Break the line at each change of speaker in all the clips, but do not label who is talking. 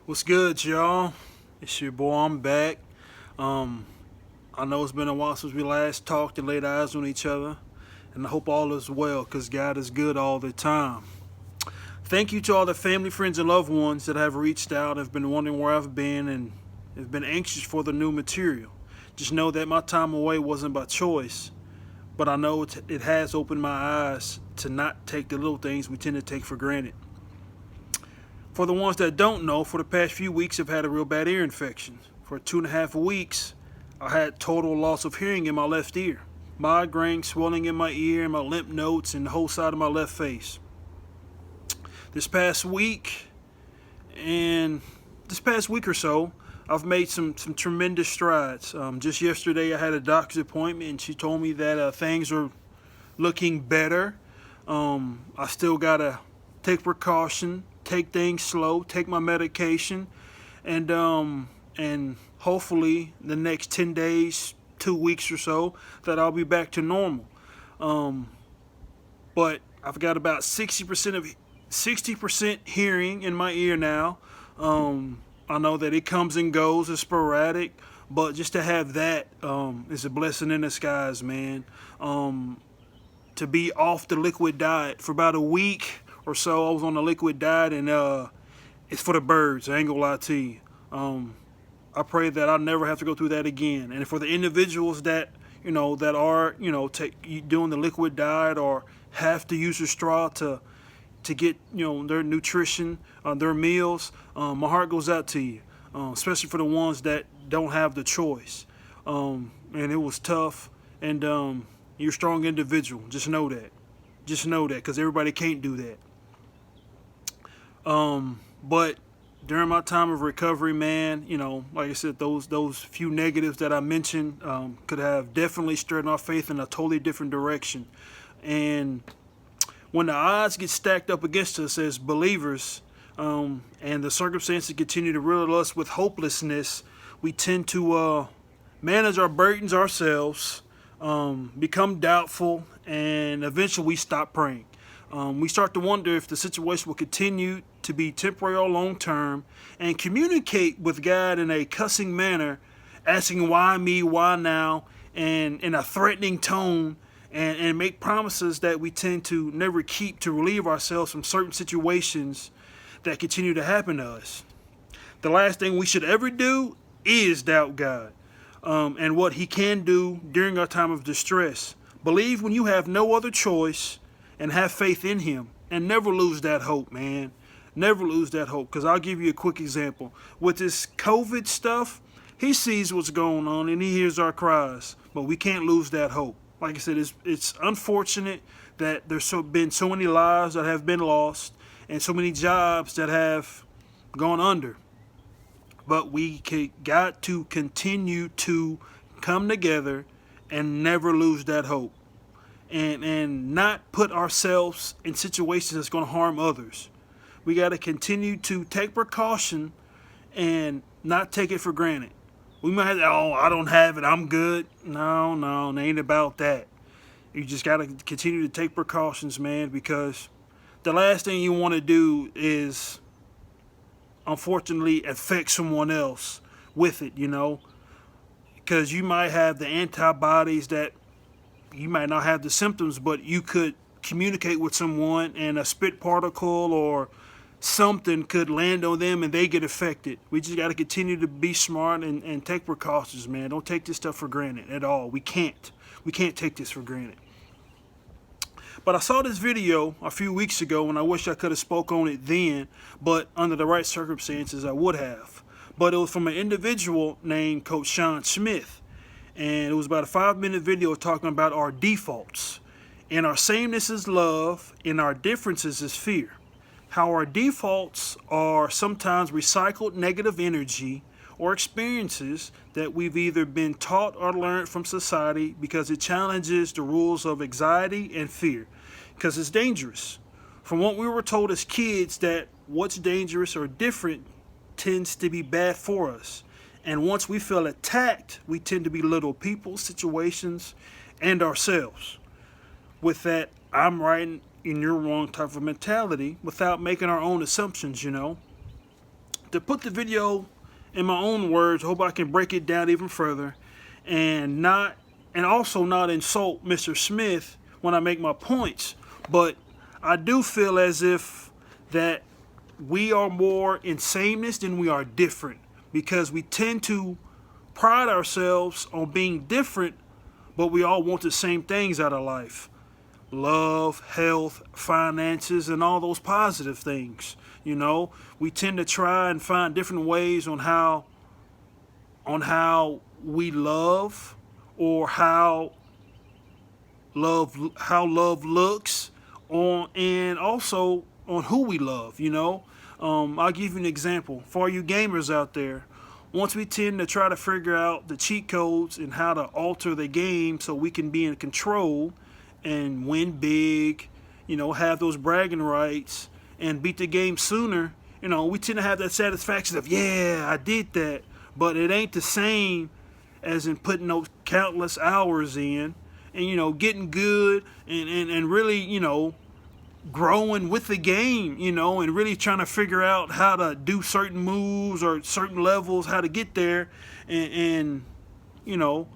What's good, y'all? It's your boy. I'm back. Um, I know it's been a while since we last talked and laid eyes on each other, and I hope all is well, cause God is good all the time. Thank you to all the family, friends, and loved ones that have reached out, have been wondering where I've been, and have been anxious for the new material. Just know that my time away wasn't by choice, but I know it has opened my eyes to not take the little things we tend to take for granted. For the ones that don't know, for the past few weeks I've had a real bad ear infection. For 2.5 weeks, I had total loss of hearing in my left ear. Migraine, swelling in my ear, and my lymph nodes, and the whole side of my left face. This past week, and this past week or so, I've made some tremendous strides. Just yesterday, I had a doctor's appointment, and she told me that things are looking better. I still gotta take precaution, take things slow, take my medication, and hopefully the next 10 days, 2 weeks or so, that I'll be back to normal. Um, but I've got about 60% hearing in my ear now. I know that it comes and goes, it's sporadic, but just to have that is a blessing in disguise, man. To be off the liquid diet for about a week or so, I was on the liquid diet, and it's for the birds. I ain't gonna lie to you. I pray that I'll never have to go through that again. And for the individuals that that are doing the liquid diet or have to use a straw to get their nutrition, their meals, my heart goes out to you, especially for the ones that don't have the choice. And it was tough, and you're a strong individual. Just know that. Just know that, because everybody can't do that. But during my time of recovery, man, like I said, those few negatives that I mentioned could have definitely stirred my faith in a totally different direction. And when the odds get stacked up against us as believers, and the circumstances continue to riddle us with hopelessness, we tend to manage our burdens ourselves, become doubtful, and eventually we stop praying. We start to wonder if the situation will continue to be temporary or long term, and communicate with God in a cussing manner, asking why me, why now, and in a threatening tone, and make promises that we tend to never keep to relieve ourselves from certain situations that continue to happen to us. The last thing we should ever do is doubt God, and what He can do during our time of distress. Believe when you have no other choice, and have faith in Him, and never lose that hope, man. Never lose that hope, because I'll give you a quick example. With this COVID stuff, He sees what's going on, and He hears our cries, but we can't lose that hope. Like I said, it's unfortunate that there's been so many lives that have been lost, and so many jobs that have gone under. But we got to continue to come together and never lose that hope, and not put ourselves in situations that's going to harm others. We got to continue to take precaution and not take it for granted. We might have, oh, I don't have it, I'm good. No, it ain't about that. You just got to continue to take precautions, man, because the last thing you want to do is, unfortunately, affect someone else with it, because you might have the antibodies that you might not have the symptoms, but you could communicate with someone, and a spit particle or something could land on them and they get affected. We just got to continue to be smart and take precautions, man. Don't take this stuff for granted at all. We can't take this for granted. But I saw this video a few weeks ago, and I wish I could have spoke on it then, but under the right circumstances I would have. But it was from an individual named Coach Sean Smith, and it was about a 5-minute video talking about our defaults. And our sameness is love, and our differences is fear. How our defaults are sometimes recycled negative energy or experiences that we've either been taught or learned from society, because it challenges the rules of anxiety and fear, because it's dangerous. From what we were told as kids, that what's dangerous or different tends to be bad for us. And once we feel attacked, we tend to belittle people, situations, and ourselves. With that I'm right and you're wrong type of mentality, without making our own assumptions, to put the video in my own words, hope I can break it down even further, and also not insult Mr. Smith when I make my points. But I do feel as if that we are more in sameness than we are different, because we tend to pride ourselves on being different, but we all want the same things out of life: love, health, finances, and all those positive things. You know, we tend to try and find different ways on how we love, or how love looks on, and also on who we love. You know, I'll give you an example for you gamers out there. Once we tend to try to figure out the cheat codes and how to alter the game so we can be in control and win big, you know, have those bragging rights and beat the game sooner, you know, we tend to have that satisfaction of, yeah, I did that. But it ain't the same as in putting those countless hours in and, you know, getting good and really, you know, growing with the game, you know, and really trying to figure out how to do certain moves or certain levels, how to get there, and you know,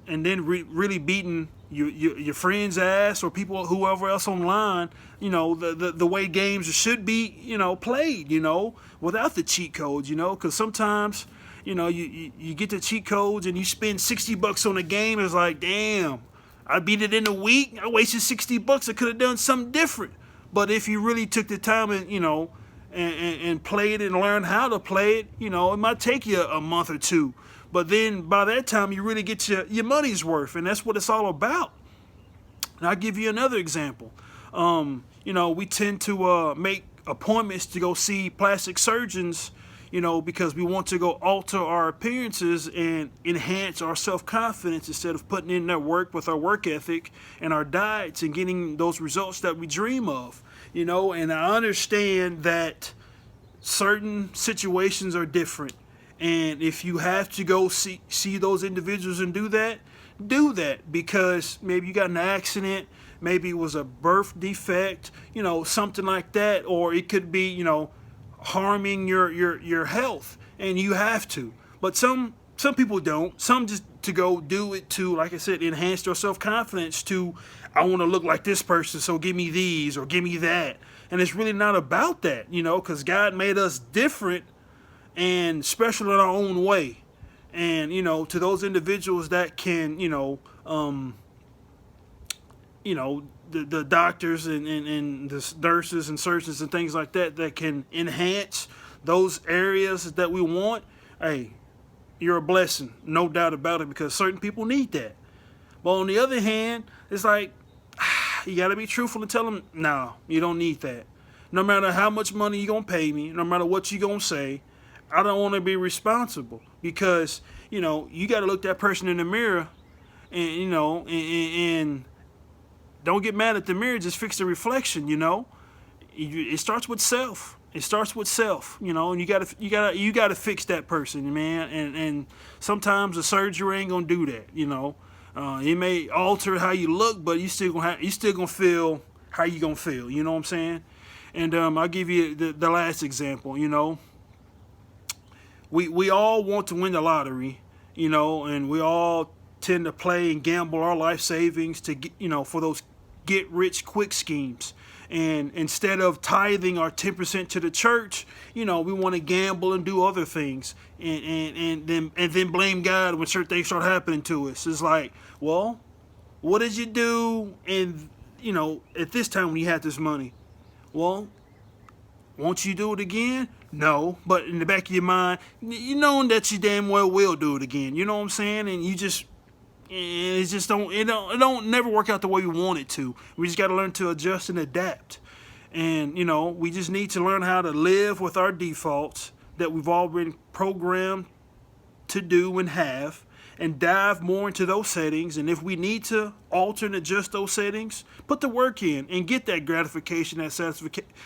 and then really beating your friend's ass or people, whoever else online, you know, the way games should be, you know, played, you know, without the cheat codes, you know, because sometimes, you know, you get the cheat codes and you spend $60 on a game. It's like, damn, I beat it in a week. I wasted $60. I could have done something different. But if you really took the time and, you know, and played it and learned how to play it, you know, it might take you a month or two. But then by that time, you really get your money's worth. And that's what it's all about. And I'll give you another example. You know, we tend to make appointments to go see plastic surgeons, you know, because we want to go alter our appearances and enhance our self-confidence instead of putting in that work with our work ethic and our diets and getting those results that we dream of, you know. And I understand that certain situations are different. And if you have to go see those individuals and do that, because maybe you got an accident, maybe it was a birth defect, you know, something like that, or it could be, you know, harming your health, and you have to. But some people don't. Some just to go do it to, like I said, enhance their self-confidence to, I want to look like this person, so give me these or give me that. And it's really not about that, you know, because God made us different and special in our own way. And, you know, to those individuals that can, you know, the doctors and the nurses and surgeons and things like that can enhance those areas that we want, hey, you're a blessing, no doubt about it, because certain people need that. But on the other hand, it's like, you got to be truthful and tell them, no, you don't need that. No matter how much money you're going to pay me, no matter what you're going to say, I don't want to be responsible, because, you know, you got to look that person in the mirror and, you know, and don't get mad at the mirror, just fix the reflection, you know. It starts with self. It starts with self, you know, and you gotta fix that person, man. And sometimes the surgery ain't gonna do that, you know. It may alter how you look, but you still gonna feel how you gonna feel, you know what I'm saying? And I'll give you the last example, you know. We all want to win the lottery, you know, and we all tend to play and gamble our life savings to get, you know, for those get rich quick schemes. And instead of tithing our 10% to the church, you know, we want to gamble and do other things and then blame God when certain things start happening to us. It's like, well, what did you do? And, you know, at this time when you had this money, well, won't you do it again? No, but in the back of your mind, you know that you damn well will do it again. You know what I'm saying? And it just don't never work out the way we want it to. We just got to learn to adjust and adapt. And, you know, we just need to learn how to live with our defaults that we've all been programmed to do and have, and dive more into those settings. And if we need to alter and adjust those settings, put the work in and get that gratification, that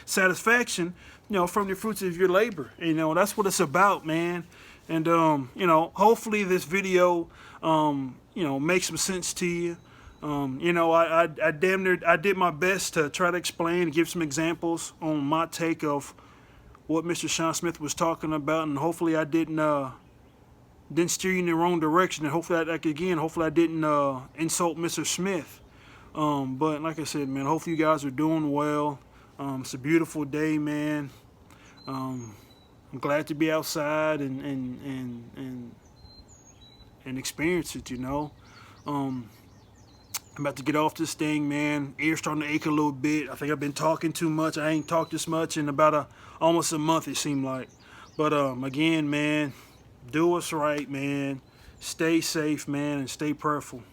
satisfaction, you know, from the fruits of your labor. And, you know, that's what it's about, man. And, you know, hopefully this video, you know, makes some sense to you. You know, I did my best to try to explain and give some examples on my take of what Mr. Sean Smith was talking about, and hopefully I didn't steer you in the wrong direction, and hopefully hopefully I didn't insult Mr. Smith. But like I said, man, hopefully you guys are doing well. It's a beautiful day, man. I'm glad to be outside and experience it, you know. I'm about to get off this thing, man. Ears starting to ache a little bit. I think I've been talking too much. I ain't talked this much in about almost a month, it seemed like. But again, man, do what's right, man. Stay safe, man, and stay prayerful.